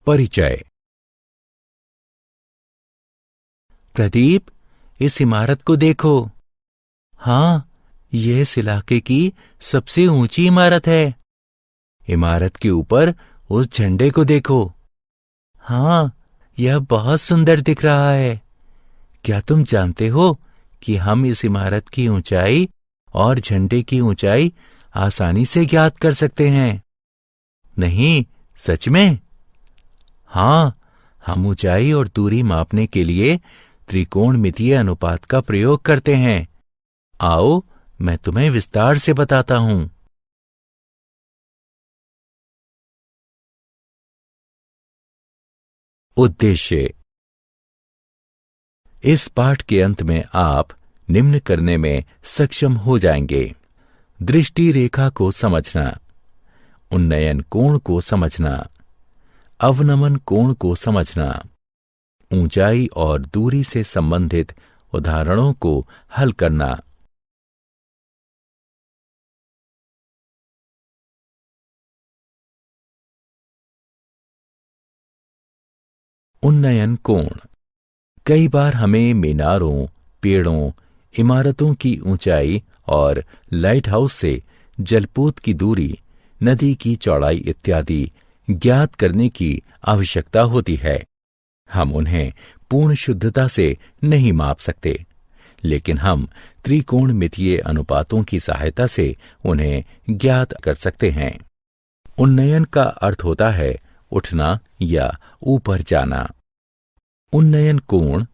परिचय। प्रदीप, इस इमारत को देखो। हाँ, यह इस इलाके की सबसे ऊंची इमारत है। इमारत के ऊपर उस झंडे को देखो। हाँ, यह बहुत सुंदर दिख रहा है। क्या तुम जानते हो कि हम इस इमारत की ऊंचाई और झंडे की ऊंचाई आसानी से ज्ञात कर सकते हैं? नहीं, सच में? हाँ, हम ऊंचाई और दूरी मापने के लिए त्रिकोणमितीय अनुपात का प्रयोग करते हैं। आओ, मैं तुम्हें विस्तार से बताता हूं। उद्देश्य। इस पाठ के अंत में आप निम्न करने में सक्षम हो जाएंगे: दृष्टि रेखा को समझना, उन्नयन कोण को समझना, अवनमन कोण को समझना, ऊंचाई और दूरी से संबंधित उदाहरणों को हल करना। उन्नयन कोण। कई बार हमें मीनारों, पेड़ों, इमारतों की ऊंचाई और लाइट हाउस से जलपोत की दूरी, नदी की चौड़ाई इत्यादि ज्ञात करने की आवश्यकता होती है। हम उन्हें पूर्ण शुद्धता से नहीं माप सकते, लेकिन हम त्रिकोणमितीय अनुपातों की सहायता से उन्हें ज्ञात कर सकते हैं। उन्नयन का अर्थ होता है उठना या ऊपर जाना। उन्नयन कोण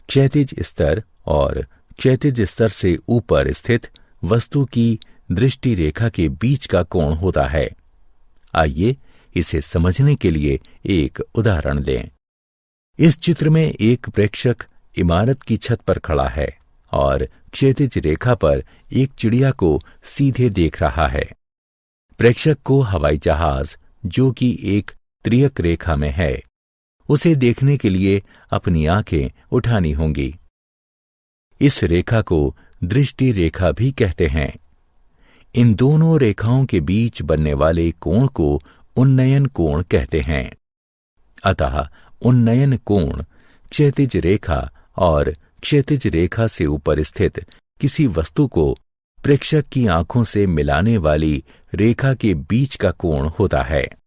क्षैतिज स्तर और क्षैतिज स्तर से ऊपर स्थित वस्तु की दृष्टि रेखा के बीच का कोण होता है। आइए इसे समझने के लिए एक उदाहरण लें। इस चित्र में एक प्रेक्षक इमारत की छत पर खड़ा है और क्षैतिज रेखा पर एक चिड़िया को सीधे देख रहा है। प्रेक्षक को हवाई जहाज, जो कि एक त्रियक रेखा में है, उसे देखने के लिए अपनी आंखें उठानी होंगी। इस रेखा को दृष्टि रेखा भी कहते हैं। इन दोनों रेखाओं के बीच बनने वाले कोण को उन्नयन कोण कहते हैं। अतः उन्नयन कोण क्षैतिज रेखा और क्षैतिज रेखा से ऊपर स्थित किसी वस्तु को प्रेक्षक की आंखों से मिलाने वाली रेखा के बीच का कोण होता है।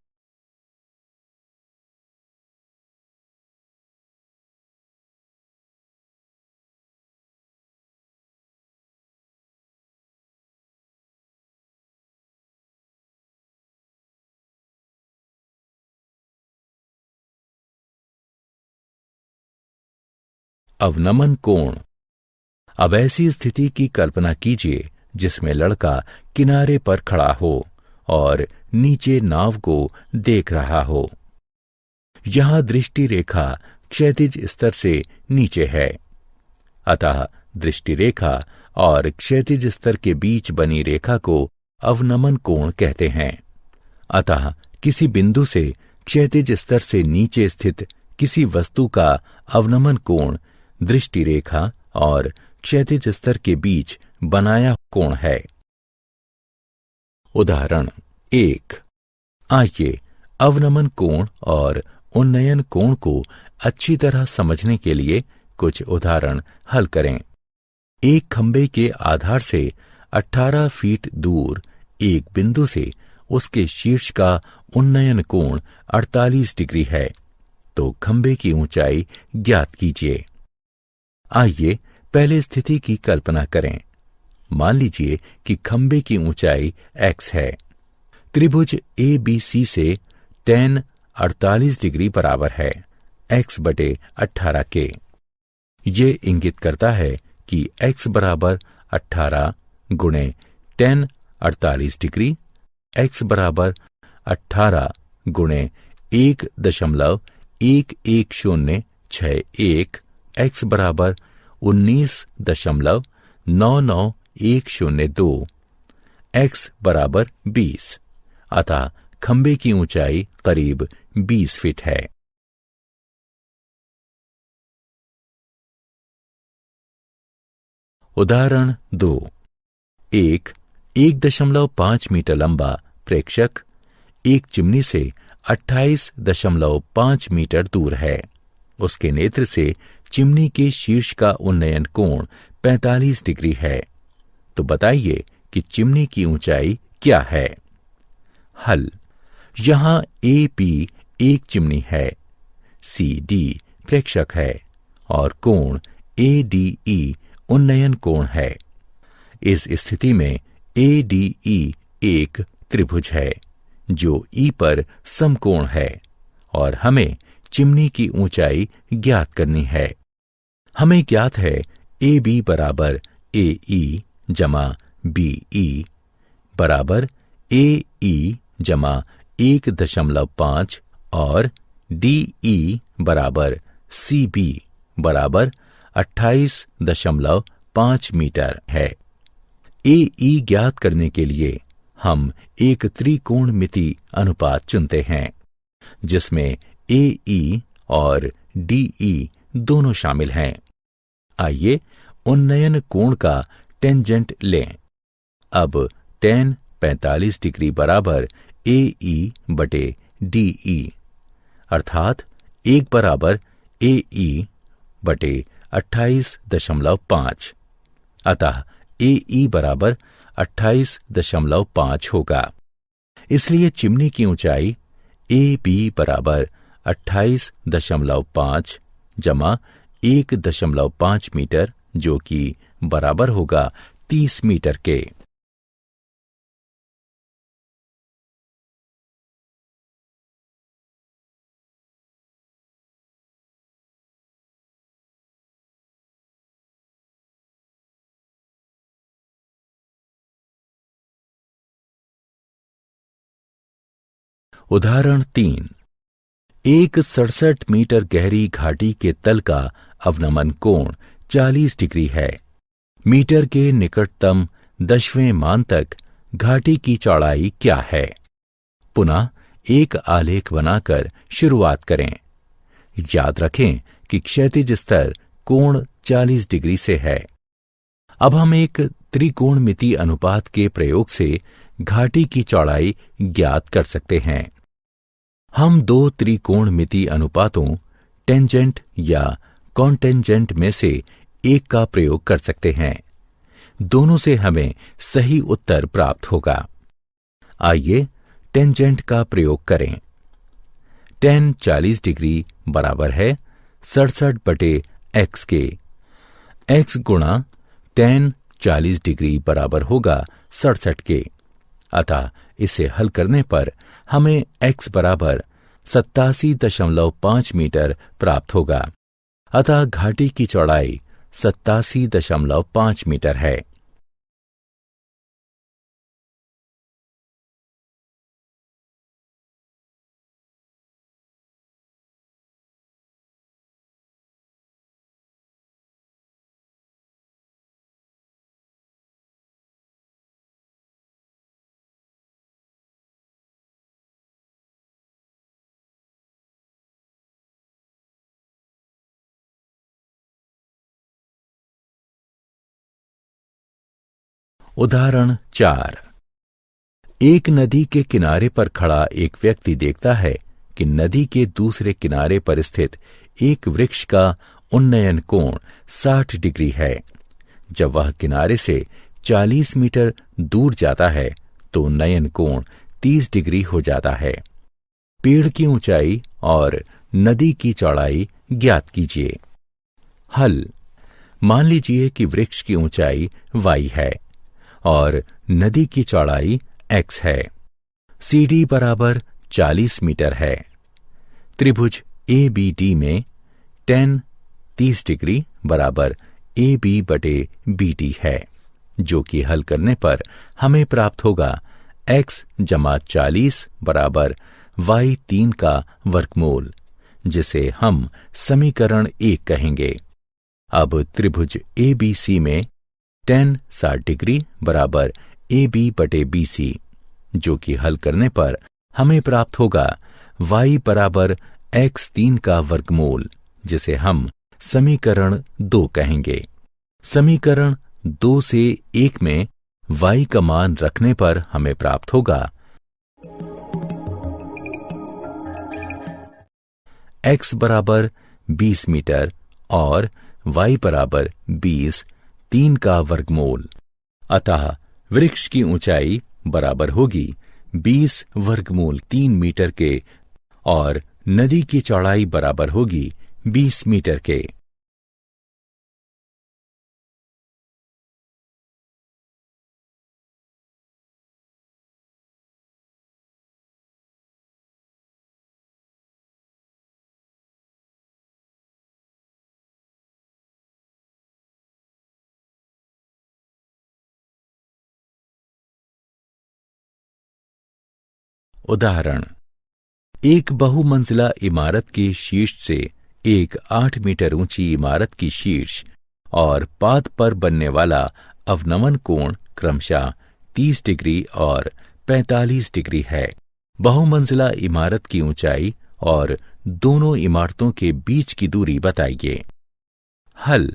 अवनमन कोण। अब ऐसी स्थिति की कल्पना कीजिए जिसमें लड़का किनारे पर खड़ा हो और नीचे नाव को देख रहा हो। यहां दृष्टि रेखा क्षैतिज स्तर से नीचे है, अतः दृष्टि रेखा और क्षैतिज स्तर के बीच बनी रेखा को अवनमन कोण कहते हैं। अतः किसी बिंदु से क्षैतिज स्तर से नीचे स्थित किसी वस्तु का अवनमन कोण दृष्टि रेखा और क्षैतिज स्तर के बीच बनाया कोण है। उदाहरण 1। आइए अवनमन कोण और उन्नयन कोण को अच्छी तरह समझने के लिए कुछ उदाहरण हल करें। एक खंबे के आधार से 18 फीट दूर एक बिंदु से उसके शीर्ष का उन्नयन कोण 48 डिग्री है, तो खंबे की ऊंचाई ज्ञात कीजिए। आइए पहले स्थिति की कल्पना करें। मान लीजिए कि खंबे की ऊंचाई x है। त्रिभुज ABC से tan 48 डिग्री बराबर है x/18 के। ये इंगित करता है कि x बराबर 18 गुणे tan 48 डिग्री, x बराबर 18 गुणे 1.11061, x बराबर 19.99102, x बराबर 20। अतः खंबे की ऊंचाई करीब 20 फीट है। उदाहरण 2। एक 1.5 मीटर लंबा प्रेक्षक एक चिमनी से 28.5 मीटर दूर है। उसके नेत्र से चिमनी के शीर्ष का उन्नयन कोण 45 डिग्री है। तो बताइए कि चिमनी की ऊंचाई क्या है। हल। यहां ए पी एक चिमनी है, सी डी प्रेक्षक है और कोण ए डी ई उन्नयन कोण है। इस स्थिति में ए डी ई एक त्रिभुज है जो ई पर समकोण है और हमें चिमनी की ऊंचाई ज्ञात करनी है। हमें ज्ञात है ए बी बराबर ए ई जमा बी ई बराबर ए ई जमा 1.5 और डी ई बराबर सी बी बराबर 28.5 मीटर है। ए ई ज्ञात करने के लिए हम एक त्रिकोणमिति अनुपात चुनते हैं जिसमें ए ई और डी ई दोनों शामिल हैं। आइए उन्नयन कोण का टेंजेंट लें। अब tan 45 डिग्री बराबर ए ई बटे डी ई अर्थात 1 बराबर ए ई बटे 28.5। अतः ए ई बराबर 28.5 होगा। इसलिए चिमनी की ऊंचाई ए बी बराबर 28.5 जमा 1.5 मीटर जो कि बराबर होगा 30 मीटर के। उदाहरण 3। एक 67 मीटर गहरी घाटी के तल का अवनमन कोण 40 डिग्री है। मीटर के निकटतम 10वें मान तक घाटी की चौड़ाई क्या है। पुनः एक आलेख बनाकर शुरुआत करें। याद रखें कि क्षैतिज स्तर कोण 40 डिग्री से है। अब हम एक त्रिकोणमिति अनुपात के प्रयोग से घाटी की चौड़ाई ज्ञात कर सकते हैं। हम दो त्रिकोणमिति अनुपातों टेंजेंट या कॉन्टेंजेंट में से एक का प्रयोग कर सकते हैं। दोनों से हमें सही उत्तर प्राप्त होगा। आइए टेंजेंट का प्रयोग करें। tan 40 डिग्री बराबर है 67 बटे x के। x गुणा tan 40 डिग्री बराबर होगा 67 के। अतः इसे हल करने पर हमें x बराबर 87.5 मीटर प्राप्त होगा। अतः घाटी की चौड़ाई 87.5 मीटर है। उदाहरण 4। एक नदी के किनारे पर खड़ा एक व्यक्ति देखता है कि नदी के दूसरे किनारे पर स्थित एक वृक्ष का उन्नयन कोण 60 डिग्री है। जब वह किनारे से 40 मीटर दूर जाता है तो उन्नयन कोण 30 डिग्री हो जाता है। पेड़ की ऊंचाई और नदी की चौड़ाई ज्ञात कीजिए। हल। मान लीजिए कि वृक्ष की ऊंचाई y है और नदी की चौड़ाई x है। CD बराबर 40 मीटर है। त्रिभुज ABD में tan 30 डिग्री बराबर AB बटे BD है, जो कि हल करने पर हमें प्राप्त होगा x जमा 40 बराबर y3 का वर्गमूल, जिसे हम समीकरण 1 कहेंगे। अब त्रिभुज ABC में tan 60 डिग्री बराबर AB बटे BC, जो कि हल करने पर हमें प्राप्त होगा y बराबर x3 का वर्गमूल, जिसे हम समीकरण 2 कहेंगे। समीकरण 2 से 1 में y का मान रखने पर हमें प्राप्त होगा x बराबर 20 मीटर और y बराबर 20, 3 का वर्गमूल। अतः वृक्ष की ऊंचाई बराबर होगी 20 वर्गमूल 3 मीटर के और नदी की चौड़ाई बराबर होगी 20 मीटर के। उदाहरण, एक बहुमंजिला इमारत के शीर्ष से एक 8 मीटर ऊंची इमारत की शीर्ष और पाद पर बनने वाला अवनमन कोण क्रमशः 30 डिग्री और 45 डिग्री है। बहुमंजिला इमारत की ऊंचाई और दोनों इमारतों के बीच की दूरी बताइए। हल।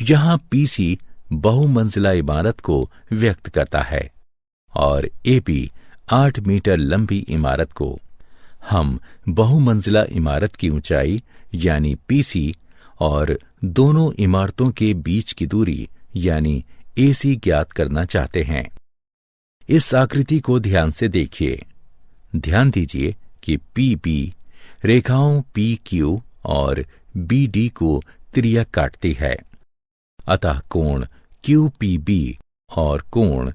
यहां पीसी बहुमंजिला इमारत को व्यक्त करता है और एबी 8 मीटर लंबी इमारत को। हम बहुमंजिला इमारत की ऊंचाई यानी पीसी और दोनों इमारतों के बीच की दूरी यानी एसी ज्ञात करना चाहते हैं। इस आकृति को ध्यान से देखिए। ध्यान दीजिए कि पीबी रेखाओं पीक्यू और बीडी को त्रिज्या काटती है। अतः कोण क्यूपीबी और कोण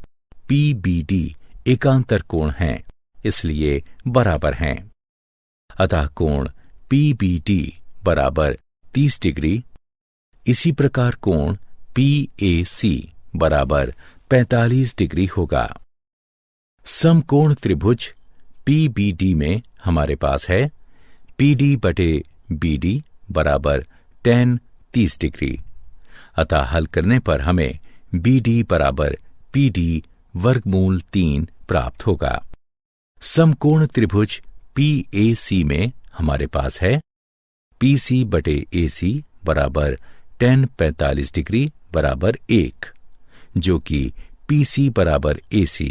पीबीडी एकांतर कोण हैं, इसलिए बराबर हैं। अतः कोण पीबीडी बराबर 30 डिग्री। इसी प्रकार कोण पीएसी बराबर 45 डिग्री होगा। समकोण त्रिभुज पीबीडी में हमारे पास है पीडी बटे बीडी बराबर tan 30 डिग्री। अतः हल करने पर हमें बीडी बराबर पीडी वर्गमूल 3 प्राप्त होगा। समकोण त्रिभुज पीएसी में हमारे पास है पीसी बटे एसी बराबर tan 45 डिग्री बराबर 1, जो कि पीसी बराबर एसी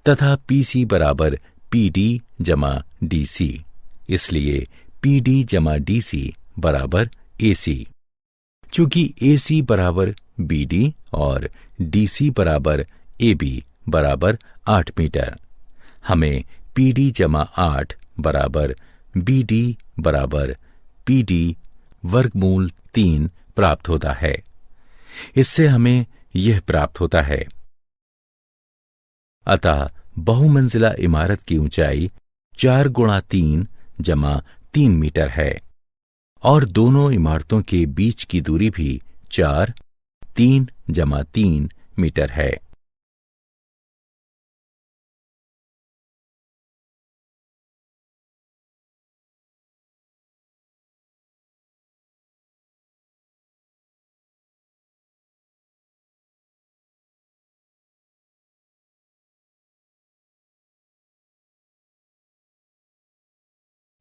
तथा पीसी बराबर पीडी जमा डीसी, इसलिए पीडी जमा डीसी बराबर एसी। चूंकि एसी बराबर बीडी और डीसी बराबर एबी बराबर 8 मीटर, हमें पीडी जमा 8 बराबर बीडी बराबर पीडी वर्गमूल 3 प्राप्त होता है। इससे हमें यह प्राप्त होता है। अतः बहुमंजिला इमारत की ऊंचाई 4 गुणा 3 जमा 3 मीटर है और दोनों इमारतों के बीच की दूरी भी 4, 3 जमा 3 मीटर है।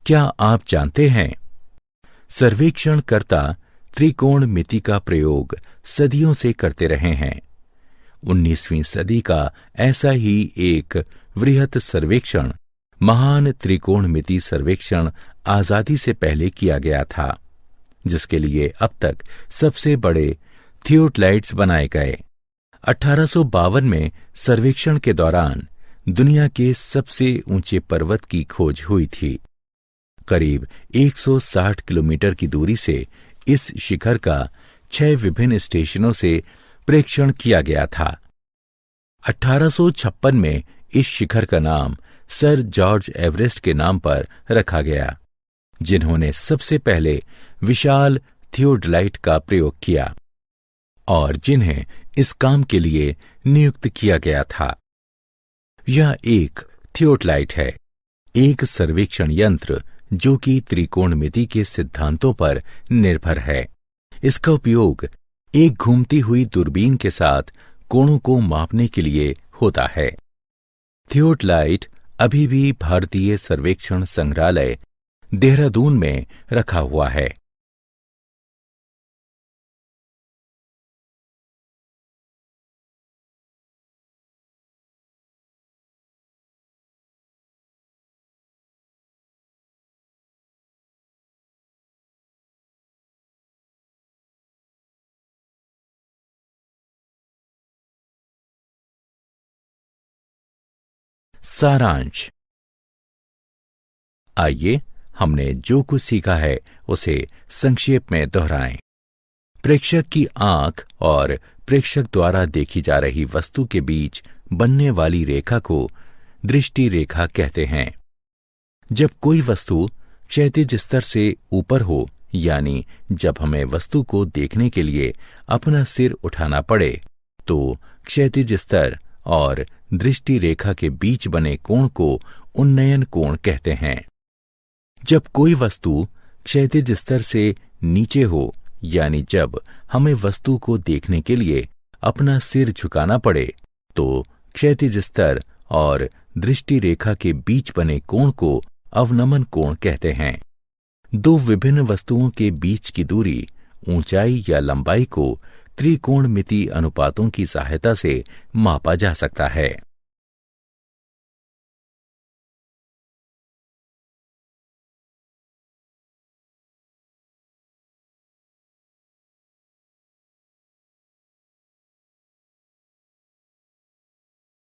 क्या आप जानते हैं, सर्वेक्षणकर्ता त्रिकोणमिति का प्रयोग सदियों से करते रहे हैं। 19वीं सदी का ऐसा ही एक वृहत सर्वेक्षण महान त्रिकोणमिति सर्वेक्षण आजादी से पहले किया गया था, जिसके लिए अब तक सबसे बड़े थियोडलाइट्स बनाए गए। 1852 में सर्वेक्षण के दौरान दुनिया के सबसे ऊंचे पर्वत की खोज हुई थी। करीब 160 किलोमीटर की दूरी से इस शिखर का 6 विभिन्न स्टेशनों से प्रेक्षण किया गया था। 1856 में इस शिखर का नाम सर जॉर्ज एवरेस्ट के नाम पर रखा गया, जिन्होंने सबसे पहले विशाल थियोडलाइट का प्रयोग किया और जिन्हें इस काम के लिए नियुक्त किया गया था। यह एक थियोडलाइट है, एक सर्वेक्षण यंत्र जो कि त्रिकोणमिति के सिद्धांतों पर निर्भर है। इसका उपयोग एक घूमती हुई दूरबीन के साथ कोणों को मापने के लिए होता है। थियोडलाइट अभी भी भारतीय सर्वेक्षण संग्रहालय, देहरादून में रखा हुआ है। सारांश। आइए हमने जो कुछ सीखा है उसे संक्षेप में दोहराएं। प्रेक्षक की आंख और प्रेक्षक द्वारा देखी जा रही वस्तु के बीच बनने वाली रेखा को दृष्टि रेखा कहते हैं। जब कोई वस्तु क्षैतिज स्तर से ऊपर हो, यानी जब हमें वस्तु को देखने के लिए अपना सिर उठाना पड़े, तो क्षैतिज स्तर और दृष्टि रेखा के बीच बने कोण को उन्नयन कोण कहते हैं। जब कोई वस्तु क्षैतिज स्तर से नीचे हो, यानी जब हमें वस्तु को देखने के लिए अपना सिर झुकाना पड़े, तो क्षैतिज स्तर और दृष्टि रेखा के बीच बने कोण को अवनमन कोण कहते हैं। दो विभिन्न वस्तुओं के बीच की दूरी, ऊंचाई या लंबाई को त्रिकोणमिति अनुपातों की सहायता से मापा जा सकता है।